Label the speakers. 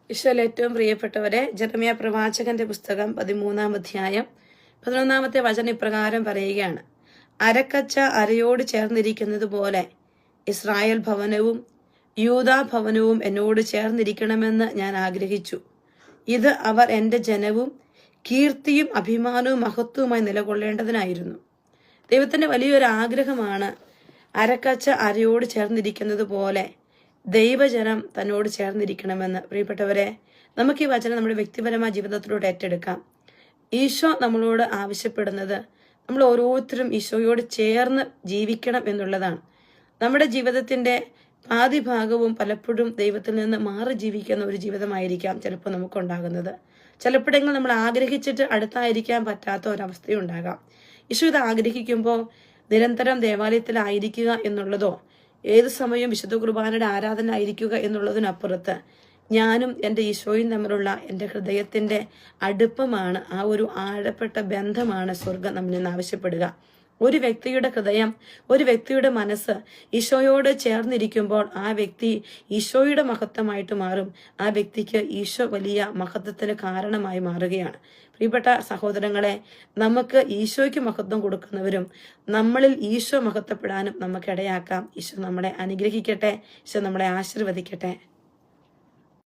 Speaker 1: ഈശോയിൽ ഏറ്റവും പ്രിയപ്പെട്ടവരെ, ജെറമ്യാ പ്രവാചകന്റെ പുസ്തകം 13-ാം അധ്യായം 11-ാമത്തെ വചനം ഇപ്രകാരം പറയുകയാണ്: അരക്കച്ച അരയോട് ചേർന്നിരിക്കുന്നത് പോലെ ഇസ്രായേൽ ഭവനവും യൂദാ ഭവനവും എന്നോട് ചേർന്നിരിക്കണമെന്ന് ഞാൻ ആഗ്രഹിച്ചു. ഇത് അവർ എന്റെ ജനവും കീർത്തിയും അഭിമാനവും മഹത്വവുമായി നിലകൊള്ളേണ്ടതിനായിരുന്നു. ദൈവത്തിന്റെ വലിയൊരു ആഗ്രഹമാണ് അരക്കച്ച അരയോട് ചേർന്നിരിക്കുന്നത് പോലെ ദൈവജനം തന്നോട് ചേർന്നിരിക്കണമെന്ന്. പ്രിയപ്പെട്ടവരെ, നമുക്ക് ഈ വചനം നമ്മുടെ വ്യക്തിപരമായ ജീവിതത്തിലൂടെ ഏറ്റെടുക്കാം. ഈശോ നമ്മളോട് ആവശ്യപ്പെടുന്നത് നമ്മൾ ഓരോരുത്തരും ഈശോയോട് ചേർന്ന് ജീവിക്കണം എന്നുള്ളതാണ്. നമ്മുടെ ജീവിതത്തിന്റെ ആദ്യ ഭാഗവും പലപ്പോഴും ദൈവത്തിൽ നിന്ന് മാറി ജീവിക്കുന്ന ഒരു ജീവിതമായിരിക്കാം ചിലപ്പോൾ നമുക്കുണ്ടാകുന്നത്. ചിലപ്പോഴെങ്കിലും നമ്മൾ ആഗ്രഹിച്ചിട്ട് അടുത്തായിരിക്കാൻ പറ്റാത്ത ഒരവസ്ഥയുണ്ടാകാം. ഈശോ ഇത് ആഗ്രഹിക്കുമ്പോൾ നിരന്തരം ദേവാലയത്തിലായിരിക്കുക എന്നുള്ളതോ ഏത് സമയവും വിശുദ്ധ കുർബാനയുടെ ആരാധന ആയിരിക്കുക എന്നുള്ളതിനപ്പുറത്ത് ഞാനും എൻ്റെ ഈശോയും തമ്മിലുള്ള എൻ്റെ ഹൃദയത്തിന്റെ അടുപ്പമാണ്, ആ ഒരു ആഴപ്പെട്ട ബന്ധമാണ് സ്വർഗം നമ്മിൽ നിന്ന് ആവശ്യപ്പെടുക. ഒരു വ്യക്തിയുടെ ഹൃദയം, ഒരു വ്യക്തിയുടെ മനസ്സ് ഈശോയോട് ചേർന്നിരിക്കുമ്പോൾ ആ വ്യക്തി ഈശോയുടെ മഹത്വമായിട്ട് മാറും. ആ വ്യക്തിക്ക് ഈശോ വലിയ മഹത്വത്തിന് കാരണമായി മാറുകയാണ്. പ്രിയപ്പെട്ട സഹോദരങ്ങളെ, നമുക്ക് ഈശോയ്ക്ക് മഹത്വം കൊടുക്കുന്നവരും നമ്മളിൽ ഈശോ മഹത്വപ്പെടാനും നമുക്ക് ഇടയാക്കാം. ഈശോ നമ്മളെ അനുഗ്രഹിക്കട്ടെ. ഈശോ നമ്മളെ ആശീർവദിക്കട്ടെ.